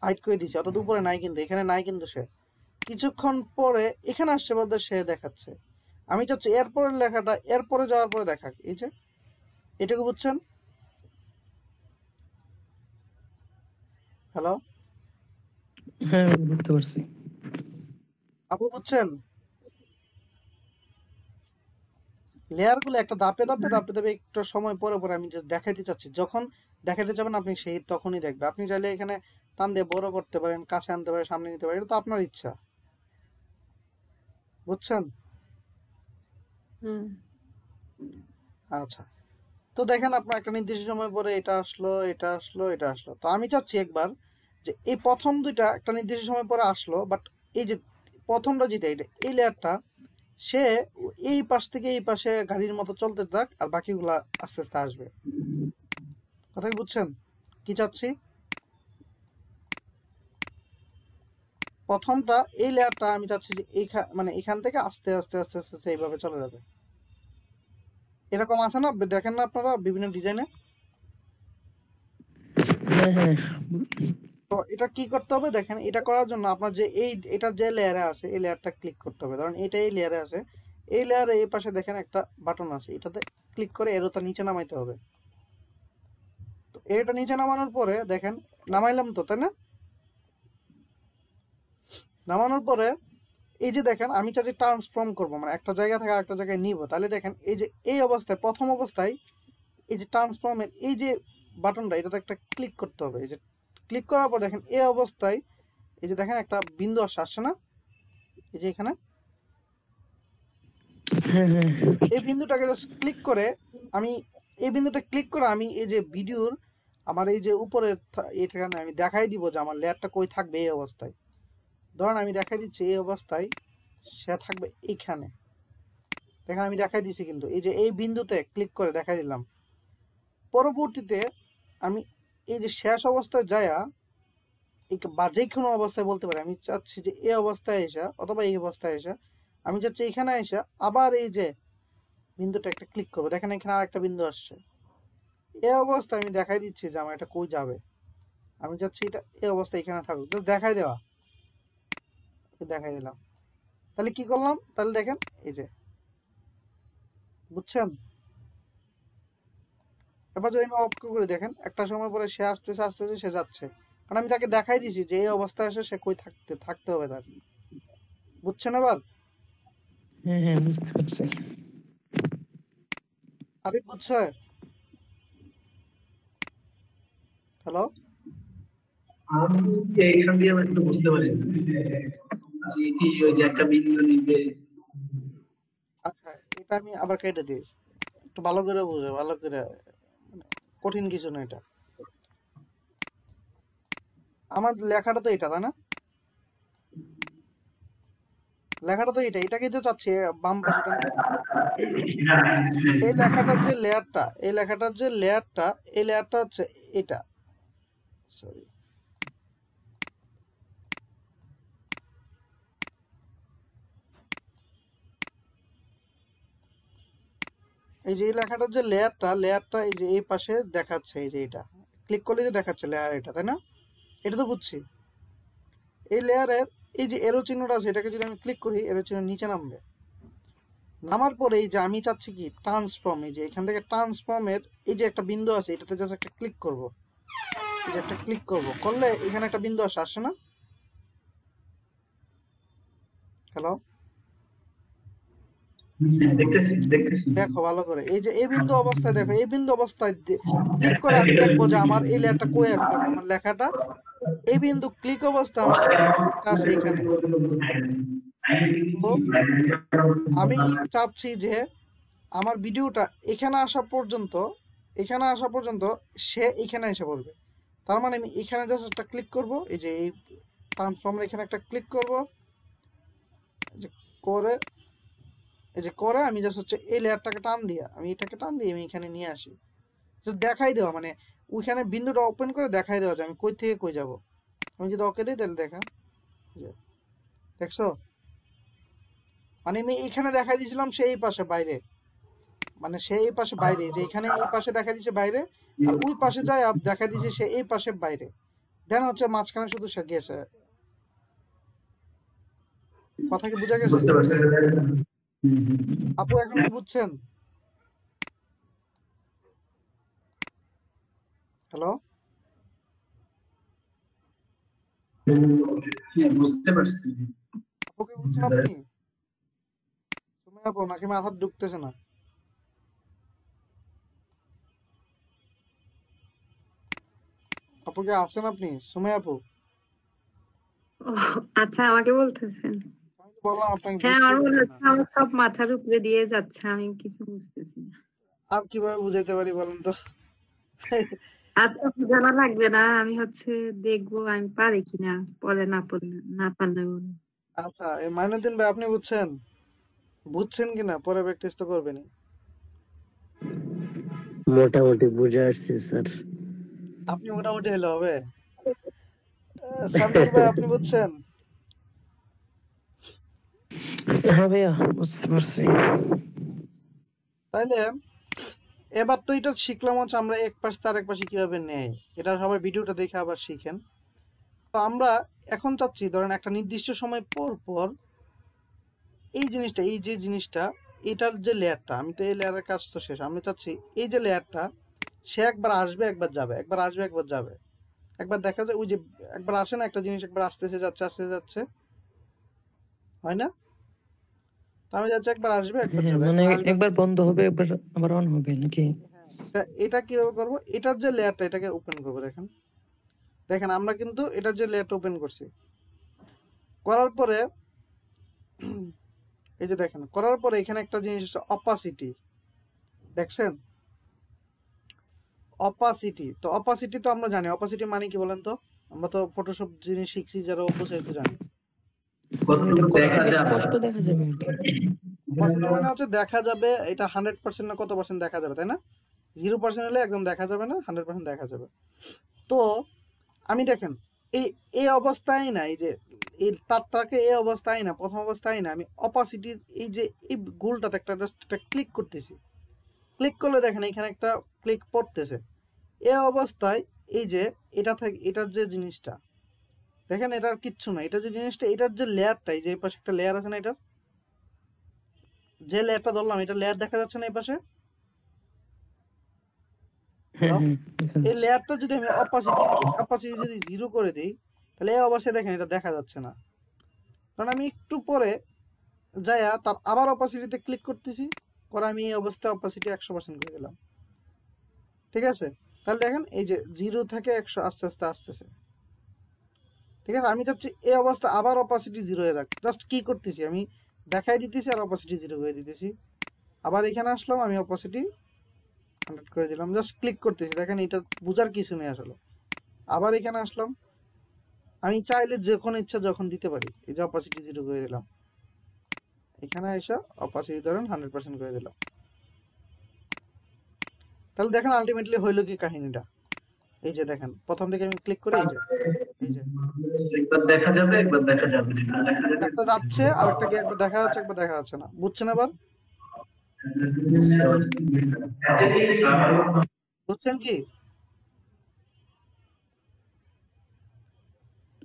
হাইড করে দিয়েছি, অর্থাৎ উপরে নাই, কিন্তু এখানে নাই, কিন্তু সে কিছুক্ষণ পরে এখানে আসছে বলতে সে দেখাচ্ছে। আমি চাচ্ছি এরপরের লেখাটা এরপরে যাওয়ার পরে দেখাক, এই যে। এটুকু বুঝছেন? হ্যালো হ্যাঁ, বুঝতে পারছি। আপু, বুঝছেন? লেয়ার গুলো একটা ধাপে ধাপে ধাপে ধাপে একটু সময় পরে পরে আমি জাস্ট দেখাইতে চাচ্ছি, যখন দেখাইতে যাবেন আপনি সেই তখনই দেখবে। আপনি চাইলে এখানে টান দিয়ে বড় করতে পারেন, কাছে আনতে পারেন, সামনে নিতে পারেন, এটা তো আপনার ইচ্ছা, বুঝছেন? হুম। আচ্ছা, তো দেখেন আপনার একটা নির্দিষ্ট সময় পরে এটা আসলো, এটা আসলো, এটা আসলো। তো আমি চাচ্ছি একবার যে এই প্রথম দুইটা একটা নির্দিষ্ট সময় পরে আসলো, বাট এই যে প্রথমটা যেটা এটা এই লেয়ারটা সে এই পাশ থেকে এই পাশে গাড়ির মতো চলতে থাক, আর বাকিগুলা আস্তে আস্তে আসবে। কথা কি বুঝছেন কি চাচ্ছি? প্রথমটা এই লেয়ারটা আমি চাচ্ছি যে মানে এখান থেকে আস্তে আস্তে আস্তে আস্তে আস্তে এইভাবে চলে যাবে। এরকম আছে না, দেখেন না আপনারা বিভিন্ন ডিজাইনে? হ্যাঁ হ্যাঁ তো এটা কি করতে হবে দেখেন, এটা করার জন্য আপনার যে এটা যে লেয়ারে আছে এই লেয়ারটা ক্লিক করতে হবে। ধরেন এটা এই লেয়ারে আছে, এই লেয়ারে এই পাশে দেখেন একটা বাটন আছে, এটাতে ক্লিক করে এরোটা নিচে নামাইতে হবে। তো এটা নিচে নামানোর পরে দেখেন, নামাইলাম তো, তাই না? নামানোর পরে এই যে দেখেন আমি চাচ্ছি ট্রান্সফর্ম করবো, মানে একটা জায়গা থেকে আরেকটা জায়গায় নিব। তাহলে দেখেন এই যে এই অবস্থায়, প্রথম অবস্থায় এই যে ট্রান্সফর্মের এই যে বাটনটা, এটাতে একটা ক্লিক করতে হবে। এই যে ক্লিক করার পর দেখেন এই অবস্থায় এই যে দেখেন একটা বিন্দু আসছে না, এই যে এখানে হ্যাঁ হ্যাঁ এই বিন্দুটাকে জাস্ট ক্লিক করে আমি এই বিন্দুটা ক্লিক করে আমি এই যে ভিডিওর আমার এই যে উপরে এখানে আমি দেখাই দিব যে আমার লেয়ারটা কই থাকবে এই অবস্থায়। ধরেন আমি দেখাই দিচ্ছি এই অবস্থায় সে থাকবে এইখানে। দেখেন আমি দেখাই দিচ্ছি, কিন্তু এই যে এই বিন্দুতে ক্লিক করে দেখাই দিলাম। পরবর্তীতে আমি এই যে শেষ অবস্থায় যায়া বা যে কোনো অবস্থায় বলতে পারি, আমি চাচ্ছি যে এই অবস্থায় এসে অথবা এই অবস্থায় এসে আমি চাচ্ছি এখানে এসে আবার এই যে বিন্দুটা একটা ক্লিক করবো। দেখেন এখানে আর একটা বিন্দু আসছে, এই অবস্থায় আমি দেখাই দিচ্ছি যে আমার এটা কই যাবে। আমি চাচ্ছি এটা এই অবস্থায় এখানে থাকুক, জাস্ট দেখাই দেওয়া, দেখাই দিলাম। তাহলে কি করলাম, তাহলে দেখেন এই যে, বুঝছেন? এবার যদি আমি অফ করে দেখেন একটা সময় পরে সে আসতেছে আসতেছে সে যাচ্ছে, কারণ আমি তাকে দেখাই দিছি যে এই অবস্থায় এসে সে কই থাকতে হবে তার। বুঝছেন এবার? হ্যাঁ হ্যাঁ বুঝতে পারছি। আরে বুঝছে? হ্যালো? আমি এইখান দিয়ে আমি একটু বুঝতে পারি যে কি ওই যে একটা বিন্দু নিবে। আচ্ছা, এটা আমি আবার কেটে দিই, একটু ভালো করে বুঝে, ভালো করে, মানে কঠিন কিছু না এটা। আমার লেখাটা তো এটা, তাই না? লেখাটা তো এটাকেই তো চাচ্ছি, বাম পাশেটা না? এই লেখাটার যে লেয়ারটা, এই লেখাটার যে লেয়ারটা, এই লেয়ারটা হচ্ছে এটা। সরি, এই যে এই লেখাটার যে লেয়ারটা এই যে এই পাশে দেখাচ্ছে, এই যে এটা ক্লিক করলে যে দেখাচ্ছে লেয়ার এটা, তাই না? এটা তো বুঝছি। এই লেয়ারের এই যে এরো চিহ্নটা আছে, এটাকে যদি আমি ক্লিক করি এরো চিহ্ন নিচে নামবে। নামার পরে এই যে আমি চাচ্ছি কি ট্রান্সফর্ম, এই যে এখান থেকে ট্রান্সফর্মের এই যে একটা বিন্দু আছে, এটাতে জাস্ট একটা ক্লিক করব। এই যে একটা ক্লিক করব, করলে এখানে একটা বিন্দু আসে না? হ্যালো? দেখতেছি দেখতেছি। দেখো ভালো করে, এই যে এই বিন্দু অবস্থায় দেখো, এই বিন্দু অবস্থায় ক্লিক করে আমি দেখবো যে আমার এই লেয়ারটা কই আসবে, আমার লেখাটা এই বিন্দু ক্লিক অবস্থা আমার আছে এখানে। তো আমি চাচ্ছি যে আমার ভিডিওটা এখানে আসা পর্যন্ত সে এখানে এসে পড়বে। তার মানে আমি এখানে জাস্ট একটা ক্লিক করব, এই যে এই ট্রান্সফর্মের এখানে একটা ক্লিক করব, যে করে এই যে করে আমি জাস্ট হচ্ছে এই লেয়ারটাকে টান দিয়ে আমি এটাকে টান দিয়ে আমি এখানে নিয়ে আসি। জাস্ট দেখাই দেওয়া, মানে ওইখানে বিন্দুটা ওপেন করে দেখাই দেওয়া যে আমি কই থেকে কই যাব। আমি যদি ওকে দিই তাহলে দেখা, দেখছো? মানে আমি এখানে দেখাই দিয়েছিলাম সেই পাশে বাইরে, মানে সে এই পাশে বাইরে, যে এখানে এই পাশে দেখা দিচ্ছে বাইরে, আর ওই পাশে যায় দেখা দিচ্ছে সে এই পাশে বাইরে। দেন হচ্ছে মাঝখানে শুধু সে গেছে। কথা কি বোঝা গেছে? বুঝতে পারছি। আপু এখন কি বুঝছেন? হ্যালো? বুঝতে পারছি। আপু কি বুঝছেন আপনি? তুমি আপু নাকি মাথা ঢুকতেছে না? আপু কি আছেন আপনি? সুমাইয়া আপু, ও, আচ্ছা আমাকে বলতেছেন। আমি তো বললাম আপনাকে হ্যাঁ, আমার বুঝতেছি মনে কিনা। হচ্ছে আমার সব মাথার উপরে দিয়ে যাচ্ছে, আমি কিছু বুঝতেছি না। আর কিভাবে বুঝাইতে পারি বলেন তো? আচ্ছা, বোঝানো লাগবে না, আমি হচ্ছে দেখবো আমি পারি কিনা, পরে না পারলে বলবো। আচ্ছা, এই মাইনুদ্দিন ভাই আপনি বুঝছেন? বুঝছেন কিনা পরে প্র্যাকটিস তো করবেনই। মোটামুটি বুঝে আসছি স্যার। আপনি মোটামুটি হলে হবে। সামিউল ভাই আপনি বুঝছেন? হ্যাঁ ভাইয়া, বুঝতে পারছি। তাইলে এবার তো এটা শিখলাম হচ্ছে আমরা এক পাশ তার এক পাশে কিভাবে নেই, এটা সবাই ভিডিওটা দেখে আবার শিখেন। তো আমরা এখন চাচ্ছি ধরেন একটা নির্দিষ্ট সময় পর পর এই জিনিসটা, এই যে জিনিসটা, এটার যে লেয়ারটা, আমি তো এই লেয়ারের কাজ তো শেষ, আমি চাচ্ছি এই যে লেয়ারটা সে একবার আসবে একবার যাবে, একবার আসবে একবার যাবে, একবার দেখা যায় ওই যে একবার আসে না একটা জিনিস, একবার আসতেছে যাচ্ছে আসতে যাচ্ছে, হয় না? তো আমি যাচ্ছি একবার আসবে একবার হ্যাঁ যাবে, মানে একবার আসবে একবার বন্ধ হবে, একবার আবার অন হবে নাকি? এটা কিভাবে করবো, এটার যে লেয়ারটা এটাকে ওপেন করবো। দেখেন দেখেন আমরা কিন্তু এটার যে লেয়ারটা ওপেন করছি, করার পরে এই যে দেখেন করার পরে এখানে একটা জিনিস হচ্ছে অপাসিটি, দেখছেন? অপাসিটি, তো অপাসিটি তো আমরা জানি, অপাসিটি মানে কি বলেন তো? আমরা তো ফটোশপ জিনিস শিখছি যারা অপোসাইট তো জানি। এটা কতটুকু দেখা কতটুকু যাবে। স্পষ্ট দেখা যাবে আর কি? অপাসিটি মানে হচ্ছে দেখা যাবে, এটা 100% না কত পার্সেন্ট দেখা যাবে, তাই না? 0% হলে একদম দেখা যাবে না, 100% দেখা যাবে। তো আমি দেখেন এই এই অবস্থায় না, এই যে এই তারটাকে এই অবস্থায় না, প্রথম অবস্থায় না, আমি অপাসিটির এই যে এই গোলটাতে একটা জাস্ট একটা ক্লিক করতেছি, ক্লিক করলে দেখেন এখানে একটা ক্লিক পড়তেছে। এই অবস্থায় এই যে এটা থেকে এটার যে জিনিসটা দেখেন, এটার কিচ্ছু না, এটা যে জিনিসটা, এটার যে লেয়ারটা, এই যে এই পাশে একটা লেয়ার আছে না, এটার যে লেয়ারটা ধরলাম এটা লেয়ার দেখা যাচ্ছে না এই পাশে? হ্যাঁ হ্যালো, হ্যাঁ, দেখা এই যাচ্ছে। লেয়ারটা যদি আমি অপাসিটি যদি 0 করে দিই, তাহলে এই অবস্থায় দেখেন এটা দেখা যাচ্ছে না। কারণ আমি একটু পরে যাইয়া তার আবার অপাসিটিতে ক্লিক করতেছি, করে আমি এই অবস্থায় অপাসিটি 100% করে দিলাম। ঠিক আছে? তাহলে দেখেন এই যে 0 থেকে 100 আস্তে আস্তে আসতেছে। ঠিক আছে? আমি চাচ্ছি এই অবস্থা আবার অপাসিটি 0 হয়ে যাক। জাস্ট কি করতেছি আমি দেখাই দিতেছি আর অপাসিটি 0 করে দিতেছি। আবার এখানে আসলাম, আমি অপাসিটি 100 করে দিলাম, জাস্ট ক্লিক করতেছি। দেখেন এটা বোঝার কিছু নেই আসলে। আবার এখানে আসলাম, আমি চাইলে যখন ইচ্ছা যখন দিতে পারি। এই যে অপাসিটি 0 করে দিলাম, এখানে এসে অপাসিটি ধরেন 100% করে দিলাম। তাহলে দেখেন আলটিমেটলি হইলো কি কাহিনীটা। এই যে দেখেন প্রথম থেকে আমি ক্লিক করে এই যে একবার দেখা যাবে একবার দেখা যাবে না, দেখা যাবে। একটা যাচ্ছে আর একটা কি একবার দেখা যাচ্ছে একবার দেখা যাচ্ছে না, বুঝছেন? এবার বুঝতে পারছি। বুঝছেন কি?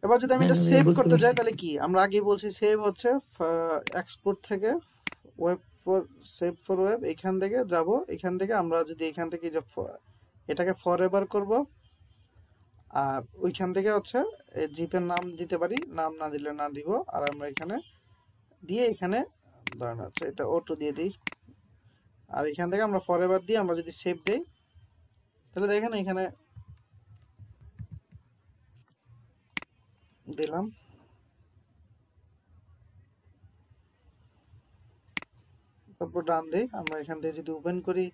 এবার যদি আমি হ্যাঁ এটা ভাইয়া, সেভ বুঝতে করতে চাই পারছি। তাহলে কি, আমরা আগেই বলছি সেভ হচ্ছে এক্সপোর্ট থেকে web for, save for web, এখান থেকে যাব, এখান থেকে আমরা যদি এখান থেকে যে এটাকে ফরএভার করব, আর ওইখান থেকে হচ্ছে জিপের নাম দিতে পারি, নাম না দিলে না দিব, আর আমরা এখানে দিয়ে এখানে ধরেন হচ্ছে এটা অটো দিয়ে দিই, আর এখান থেকে আমরা ফরএভার দিয়ে আমরা যদি সেভ দেই, তাহলে দেখেন এখানে দিলাম, তারপর ডান দিই, আমরা এখান থেকে যদি ওপেন করি,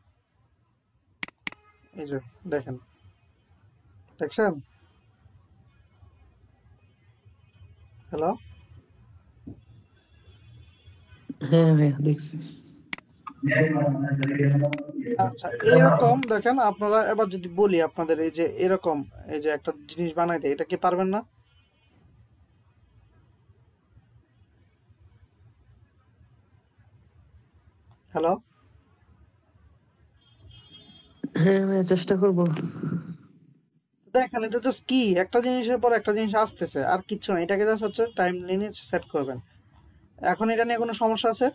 এই যে দেখেন, দেখছেন? হ্যালো, হ্যাঁ ভাইয়া, দেখছি। আচ্ছা এরকম দেখেন আপনারা। এবার যদি বলি আপনাদের এই যে এরকম এই যে একটা জিনিস বানাইতে, এটা কি পারবেন না? হ্যালো, হ্যাঁ ভাইয়া, চেষ্টা করবো। দেখেন এটা জাস্ট কি একটা জিনিসের পর একটা জিনিস আসতেছে আর কিচ্ছু না, এটাকে জাস্ট হচ্ছে টাইম লাইনে সেট করবেন। এখন এটা নিয়ে কোনো সমস্যা আছে?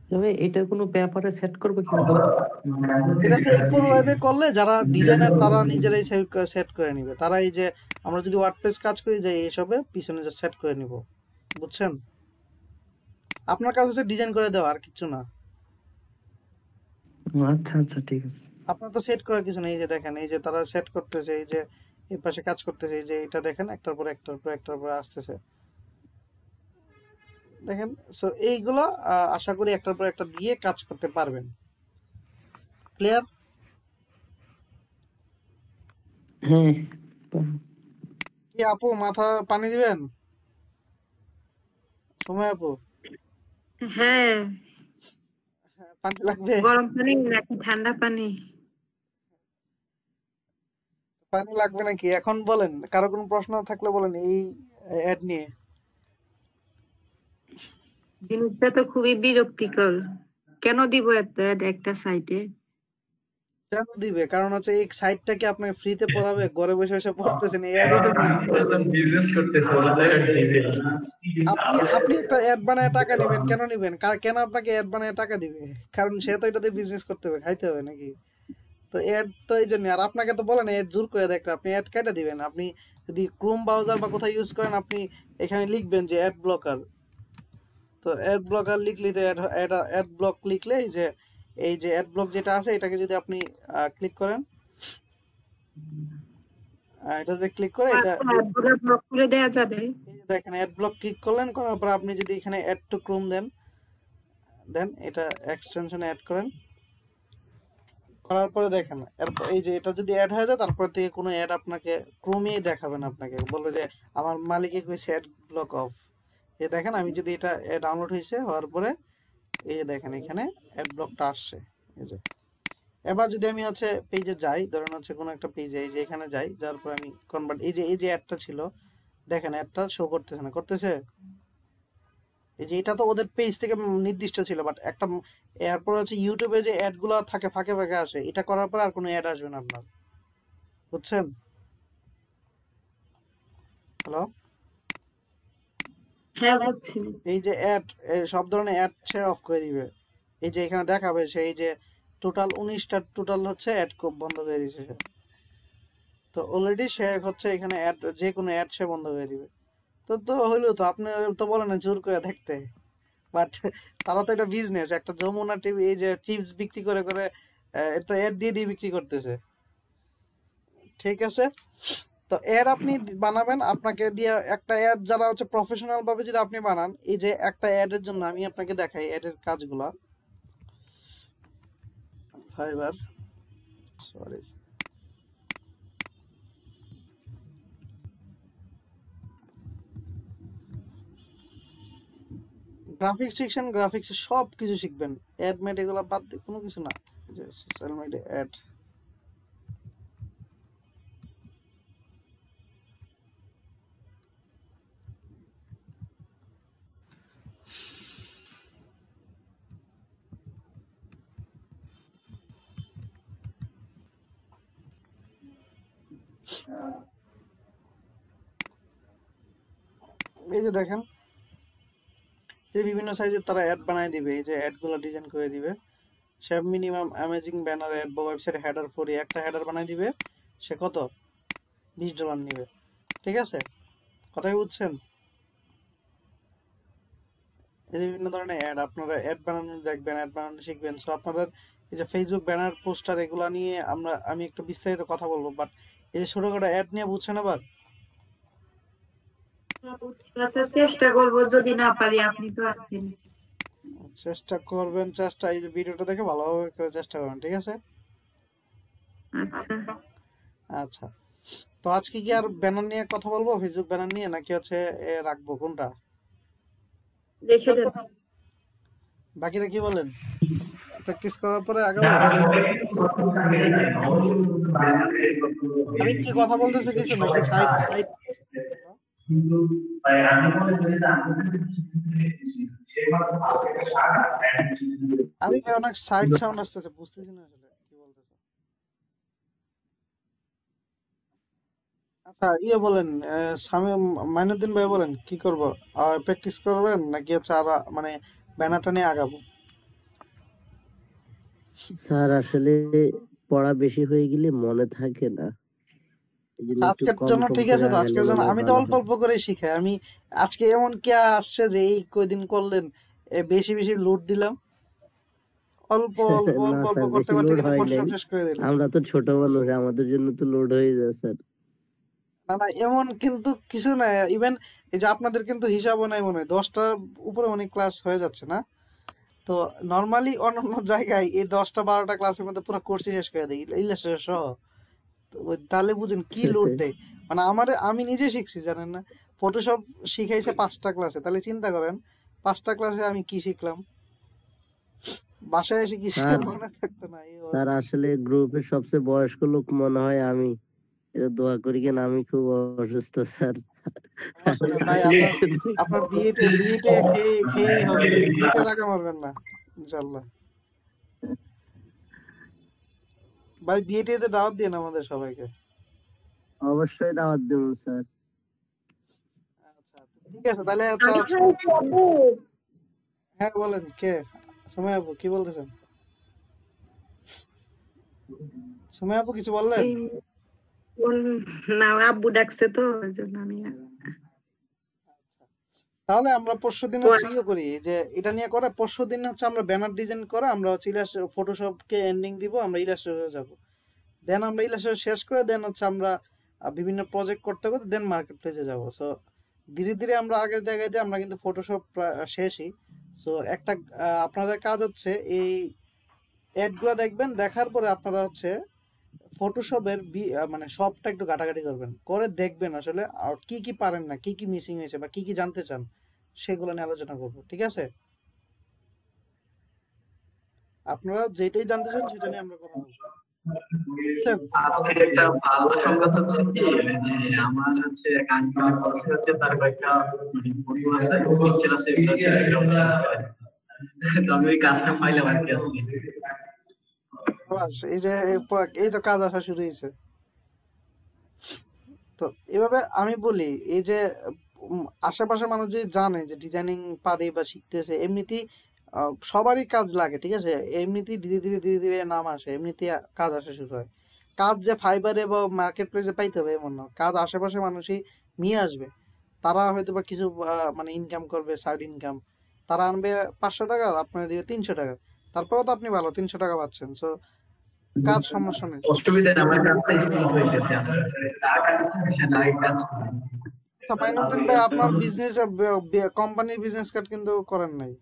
তবে এটা কোনো পেপারে সেট করবো কিভাবে? এটা সেভ ফর ওয়েবে করলে যারা ডিজাইনার তারা নিজেরাই সেট করে নিবে, তারা এই যে আমরা যদি ওয়ার্ডপ্রেস কাজ করি যে এইসবে পিছনে যে সেট করে নিব, বুঝছেন? আপনার কাজ হচ্ছে ডিজাইন করে দেওয়া আর কিচ্ছু না। আচ্ছা আচ্ছা, ঠিক আছে। আপনার তো সেট করার কিছু নেই, এই যে দেখেন এই যে তারা সেট করতেছে, এই যে এই পাশে কাজ করতেছে, এই যে এটা দেখেন একটার পর একটার পর আসতেছে, দেখেন। সো এইগুলো আশা করি একটার পর একটা দিয়ে কাজ করতে পারবেন। ক্লিয়ার? হ্যাঁ, কি আপু মাথা পানি দিবেন? সময় আপু, হ্যাঁ, পানি লাগবে? গরম পানি নাকি ঠান্ডা পানি? পানি লাগবে নাকি এখন বলেন, কারো কোনো প্রশ্ন থাকলে বলেন এই অ্যাড নিয়ে। জিনিসটা তো খুবই বিরক্তিকর। কেন দিব এত ad একটা সাইটে? কেন দিবে? কারণ হচ্ছে এই সাইটটা কি আপনাকে ফ্রিতে পড়াবে? ঘরে বসে বসে পড়তেছেন, এই অ্যাডই তো বিজনেস। বিজনেস করতেছে ওরা তো ad দিবে। আপনি আপনি একটা অ্যাড বানায় টাকা নেবেন, কেন নেবেন? কেন আপনাকে অ্যাড বানায় টাকা দিবে? কারণ সে তো এটাতে বিজনেস করতে হবে, খাইতে হবে নাকি? তো অ্যাড তো এই জন্য। আর আপনাকে তো বলেন অ্যাড জোর করে দেখতে, আপনি অ্যাড কেটে দিবেন। আপনি যদি ক্রোম ব্রাউজার বা কোথাও ইউজ করেন, আপনি এখানে লিখবেন যে অ্যাড ব্লকার। তো অ্যাড ব্লকার লিখলে তো অ্যাড ব্লক লিখলে এই যে অ্যাড ব্লক যেটা আছে এটাকে যদি আপনি ক্লিক করেন, এটাতে ক্লিক করে এটা অ্যাডগুলো ব্লক করে দেওয়া যাবে? এই যে দেখেন অ্যাড ব্লক ক্লিক করলেন, করার পর আপনি যদি এখানে অ্যাড টু ক্রোম দেন এটা এক্সটেনশন অ্যাড করেন, করার পরে দেখেন এরপর এই যে এটা যদি অ্যাড হয়ে যায়, তারপর থেকে কোনো অ্যাড আপনাকে ক্রোমেই দেখাবে না। আপনাকে বলবে যে আমার মালিকে কইছে অ্যাড ব্লক অফ। এই দেখেন আমি যদি এটা ডাউনলোড হয়েছে, হওয়ার পরে এই যে দেখেন এখানে অ্যাড ব্লকটা আসছে। এই যে এবার যদি আমি হচ্ছে পেজে যাই, ধরেন হচ্ছে কোনো একটা পেজে, এই যে এখানে যাই, যার পর আমি কনভার্ট, এই যে অ্যাডটা ছিল, দেখেন অ্যাডটা শো করতেছে না, করতেছে? এই যে এটা তো ওদের পেজ থেকে নির্দিষ্ট ছিল, বাট একটা এরপর হচ্ছে ইউটিউবে যে অ্যাড গুলো থাকে ফাঁকে ফাঁকে আসে, এটা করার পর আর কোনো অ্যাড আসবে না আপনার, বুঝছেন? হ্যালো? হ্যাঁ, বুঝছি। এই যে অ্যাড, সব ধরনের অ্যাড সে অফ করে দিবে। এই যে এখানে দেখাবে সেই যে টোটাল 19টা টোটাল হচ্ছে অ্যাড বন্ধ করে দিয়েছে সে। তো অলরেডি সে হচ্ছে এখানে অ্যাড, যে কোনো অ্যাড সে বন্ধ করে দিবে। তো তো হইলো তো, আপনি তো বলেন না জোর করে দেখতে, বাট তারা তো এটা বিজনেস। একটা যমুনা টিভি এই যে চিপস বিক্রি করে করে এটা অ্যাড দিয়ে দিয়ে বিক্রি করতেছে, ঠিক আছে? তো অ্যাড আপনি বানাবেন, আপনাকে দিয়ে একটা অ্যাড যারা হচ্ছে প্রফেশনাল ভাবে যদি আপনি বানান, এই যে একটা অ্যাড এর জন্য আমি আপনাকে দেখাই অ্যাড এর কাজগুলা। ফাইবার, সরি, গ্রাফিক্স শিখছেন, গ্রাফিক্সে সব কিছু শিখবেন, অ্যাড ম্যাড এগুলো বাদ দিয়ে কোনো কিছু না। এই যে সোশ্যাল মিডিয়া অ্যাড, এই যে দেখেন যে বিভিন্ন সাইজের তারা অ্যাড বানায় দিবে, এই যে অ্যাডগুলো ডিজাইন করে দিবে। সে মিনিমাম অ্যামেজিং ব্যানার অ্যাড বা ওয়েবসাইট হেডার ফরি একটা হেডার বানায় দিবে, সে কত $20 নিবে, ঠিক আছে? কথা কি বুঝছেন? এই যে বিভিন্ন ধরনের অ্যাড, আপনারা অ্যাড বানানো দেখবেন, অ্যাড বানানো শিখবেন। সো আপনাদের এই যে ফেসবুক ব্যানার পোস্টার এগুলা নিয়ে আমি একটু বিস্তারিত কথা বলবো, বাট এই যে ছোটখাটো অ্যাড নিয়ে বুঝছেন এবার? আচ্ছা, চেষ্টা করব, যদি না পারি আপনি তো আছেন। চেষ্টা করবেন, চেষ্টা এই যে ভিডিওটা দেখে ভালোভাবে করে চেষ্টা করবেন, ঠিক আছে? আচ্ছা, আচ্ছা, তো আজকে কি আর ব্যানার নিয়ে কথা বলবো, ফেসবুক ব্যানার নিয়ে, নাকি হচ্ছে রাখবো, কোনটা? রেখে দেন। বাকিরা কি বলেন? প্র্যাকটিস করার পরে আগাবো। আরিফ কি কথা বলতেছে কিছু, নাকি সাইড সাইড? আরিফ অনেক সাইড সাউন্ড আসতেছে, বুঝতেছি না আসলে কি বলতেছে। আচ্ছা ইয়ে বলেন, শামীম মাইনুদ্দিন ভাই বলেন কি করব, প্র্যাকটিস করবেন নাকি হচ্ছে আর মানে ব্যানারটা নিয়ে আগাবো? স্যার আসলে পড়া বেশি হয়ে গেলে মনে থাকে না, এই জন্য একটু আজকের কম জন্য কম ঠিক করে আছে, তো আগালে আজকের জন্য মনে হয় আমি তো ভালো অল্প হয়। অল্প করে শিখাই। আমি আজকে এমন কে আসছে যে এই কয়দিন করলেন বেশি বেশি লোড দিলাম, অল্প অল্প না অল্প অল্প স্যার, করতে বেশি করতে লোড কিন্তু হয় কোর্স নাই, সব শেষ করে দিলাম। আমরা তো ছোট মানুষ, আমাদের জন্য তো লোড হয়ে যায় স্যার। না না, এমন কিন্তু কিছু না। ইভেন এই যে আপনাদের কিন্তু হিসাবও নাই মনে হয়, 10টার উপরে অনেক ক্লাস হয়ে যাচ্ছে না? তো নর্মালি অন্যান্য জায়গায় এই 10টা 12টা ক্লাসের মধ্যে পুরো কোর্স শেষ করে দেয় ইলাস্ট্রেটর সহ। তো তাহলে বুঝেন কি লোড দেয়। মানে আমি নিজে শিখছি জানেন না, ফটোশপ শিখাইছে 5টা ক্লাসে, তাহলে চিন্তা করেন 5টা ক্লাসে আমি কি শিখলাম, বাসায় এসে কিছু স্যার মনে থাকতো না, এই স্যার অবস্থা। আসলে গ্রুপের সবচেয়ে বয়স্ক লোক মনে হয় আমি। এটা দোয়া করি কেন, আমি খুব অসুস্থ স্যার। সমস্যা নেই ভাই, আসলে আপনার একটু আপনার বিয়েতে খেয়েই হবে, বিয়েতে টাকা মারবেন না ইনশাল্লাহ। ভাই বিয়েতে দাওয়াত দিন আমাদের সবাইকে। অবশ্যই দাওয়াত দেবো স্যার। আচ্ছা ঠিক আছে, তাহলে আচ্ছা আচ্ছা। হ্যাঁ বলেন, কে? সময় আপু কি বলতেছেন? সময় আপু কিছু বললেন? এই না, আব্বু ডাকছে তো ওই জন্য আমি তাহলে আমরা পরশুদিন হচ্ছে ইয়ে করি, যে এটা নিয়ে করে পরশুদিন হচ্ছে আমরা ব্যানার ডিজাইন করে আমরা হচ্ছে ফটোশপকে এন্ডিং দিব, আমরা ইলাস্ট্রেটরে যাব। দেন আমরা ইলাস্ট্রেটর শেষ করে দেন হচ্ছে আমরা বিভিন্ন প্রজেক্ট করতে করতে দেন মার্কেট প্লেসে যাব। সো ধীরে ধীরে আমরা আগের জায়গায় দিয়ে আমরা কিন্তু ফটোশপ শেষই। সো একটা আপনাদের কাজ হচ্ছে এই অ্যাড গুলো দেখবেন, দেখার পরে আপনারা হচ্ছে ফটোশপের মানে সবটা একটু ঘাটাঘাটি করবেন, করে দেখবেন আসলে কি কি পারেন না, কি কি মিসিং হয়েছে বা কি কি জানতে চান, সেগুলো নিয়ে আলোচনা করব, ঠিক আছে? আপনারা যেটাই জানতে চান সেটা নিয়ে আমরা কথা বলবো, বুঝছেন? আজকে একটা ভালো সংবাদ হচ্ছে কি, যে আমার হচ্ছে এক আঙ্কেল বলছে হচ্ছে তার কয়েকটা ফটো আছে, পিকচার আছে, এগুলো হচ্ছে ব্যাকগ্রাউন্ড চেঞ্জ করে। তো আমি ওই কাজটা পাইলাম আর কি আজকে। বাস, এই যে এই তো কাজ আসা শুরু হয়েছে। তো এভাবে আমি বলি, এই যে আশেপাশে মানুষ যদি জানে যে ডিজাইনিং পারে বা শিখতেছে, এমনিতেই সবারই কাজ লাগে, ঠিক আছে? এমনিতেই ধীরে ধীরে ধীরে ধীরে নাম আসে, এমনিতেই কাজ আসা শুরু হয়। কাজ যে ফাইবারে বা মার্কেট প্লেসে পাইতে হবে এমন না, কাজ আশেপাশে মানুষই নিয়ে আসবে। তারা হয়তো বা কিছু মানে ইনকাম করবে, সাইড ইনকাম। তারা আনবে 500 টাকা, আপনার দিবে 300 টাকা, তারপরেও তো আপনি ভালো 300 টাকা পাচ্ছেন। সো কাজ সমস্যা নেই। অসুবিধা নেই, আমার কাজটা স্মুথ হইতেছে আস্তে আস্তে, টাকা পয়সা নাই, কাজ করি। আচ্ছা মাইনুদ্দিন ভাই, আপনার বিজনেস কোম্পানির বিজনেস কার্ড কিন্তু করেন নাই,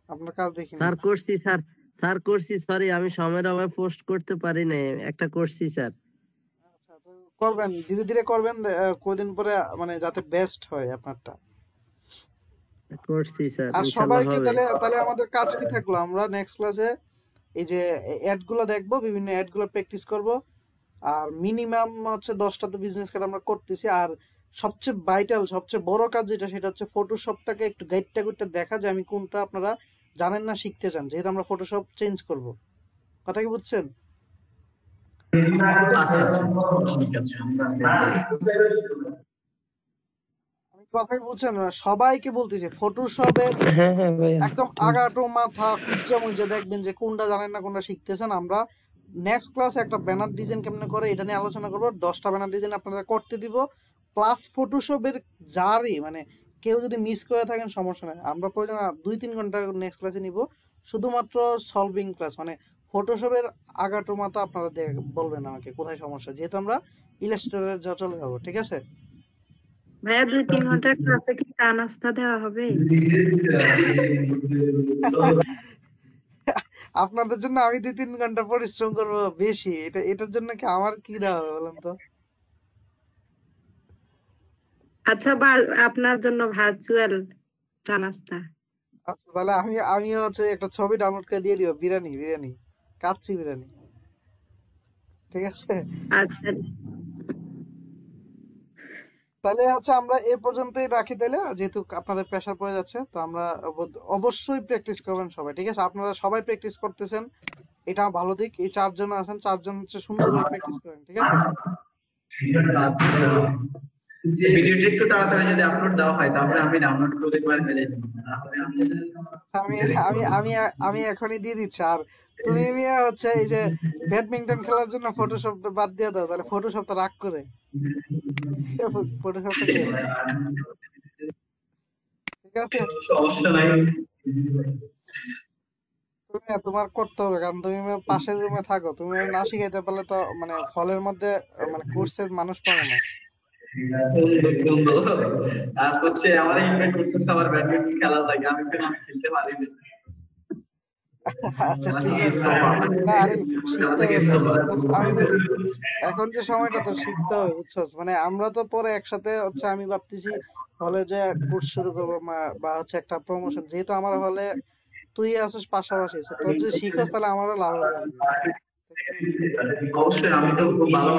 আপনার কাজ দেখিনি। স্যার করছি স্যার, স্যার করছি, সরি আমি সময়ের অভাবে পোস্ট করতে পারি না। একটা করছি স্যার। আচ্ছা, তো করবেন, ধীরে ধীরে করবেন, কদিন পরে মানে যাতে বেস্ট হয় আপনারটা। করছি স্যার, আর ইনশাল্লাহ সবাইকে হবে। তাহলে তাহলে আমাদের কাজ কি থাকলো, আমরা নেক্সট ক্লাসে এই যে অ্যাড গুলো দেখবো, বিভিন্ন অ্যাড গুলো প্র্যাকটিস করব। আর মিনিমাম হচ্ছে 10টা তো বিজনেস কার্ড আমরা করতেছি। আর সবচেয়ে ভাইটাল, সবচেয়ে বড় কাজ যেটা, সেটা হচ্ছে ফটোশপটাকে একটু গাইডটা গুইডটা দেখা, যে আমি কোনটা আপনারা জানেন না শিখতে চান, যেহেতু আমরা ফটোশপ চেঞ্জ করব। কথা কি বুঝছেন? একদম আচ্ছা আচ্ছা আচ্ছা, ঠিক আছে। আমি কথাই বুঝছেন না, সবাইকে বলতেছি ফটোশপের হ্যাঁ হ্যাঁ ভাইয়া। একদম আগাটো মাথা খুঁজে মুজে দেখবেন যে কোনটা জানেন না কোনটা শিখতেছেন। আমরা নেক্সট ক্লাসে একটা ব্যানার ডিজাইন কেমনে করে এটা নিয়ে আলোচনা করবো, 10টা ব্যানার ডিজাইন আপনাদের করতে দিব। প্লাস ফটোশপের যারই মানে কেউ যদি মিস করে থাকেন সমস্যা নেই, আমরা প্রয়োজন 2-3 ঘন্টা নেক্সট ক্লাসে নিব, শুধুমাত্র সলভিং ক্লাস। মানে ফটোশপের আগাটো মাথা আপনারা বলবেন আমাকে কোথায় সমস্যা, যেহেতু আমরা ইলাস্ট্রেটরে চলে যাবো, ঠিক আছে? ভাইয়া 2-3 ঘন্টার ক্লাসে কি চা নাস্তা দেওয়া হবে? আপনাদের জন্য আমি 2-3 ঘন্টা পরিশ্রম করবো বেশি, এটার জন্য কি আমার কি দেওয়া হবে বলেন তো? আচ্ছা, আপনার জন্য ভার্চুয়াল চা নাস্তা। আচ্ছা তাহলে আমি হচ্ছে একটা ছবি ডাউনলোড করে দিয়ে দিব, বিরিয়ানি বিরিয়ানি, কাচ্চি বিরিয়ানি, ঠিক আছে? আচ্ছা, তাহলে হচ্ছে আমরা এ পর্যন্তই রাখি তাহলে, যেহেতু আপনাদের প্রেসার পড়ে যাচ্ছে। তো আমরা অবশ্যই প্র্যাকটিস করবেন সবাই, ঠিক আছে? আপনারা সবাই প্র্যাকটিস করতেছেন, এটা ভালো দিক। এই 4জন আছেন, 4জন হচ্ছে সুন্দর করে প্র্যাকটিস করেন, ঠিক আছে? আচ্ছা, ভিডিওটা একটু তাড়াতাড়ি যদি আপলোড দেওয়া হয় তাহলে আমি ডাউনলোড করে একবার ফেলে দেব। আমি আমি আমি আমি এখনই দিয়ে দিচ্ছি। আর তুমি মিয়া হচ্ছে এই যে ব্যাডমিন্টন খেলার জন্য ফটোশপ বাদ দিয়ে দাও, তাহলে ফটোশপ তো রাগ করে, ফটোশপটাকে, ঠিক আছে? সমস্যা নাই। তুমি তোমার করতে হবে, কারণ তুমি পাশের রুমে থাকো, তুমি না শিখাইতে পারলে তো মানে হলের মধ্যে মানে কোর্সের মানুষ পাবে না। বন্ধু আর হচ্ছে আমার ইনভাইট করতেছে আমার ব্যাডমিন্টন খেলা লাগে আমি খেলতে পারি না আচ্ছা ঠিক আছে। না আরে শিখতে হবে তো। এখন আমি বলি এখন যে সময়টা তো শিখতে হবে বুঝছো, মানে আমরা তো পরে একসাথে হচ্ছে আমি ভাবতেছি হলে যে কোর্স শুরু করবো বা হচ্ছে একটা প্রমোশন, যেহেতু আমার হলে তুই আসিস পাশাপাশি, so তোর যে শিখস তাহলে আমারও লাভ হবে। অবশ্যই আমি তো খুব ভালো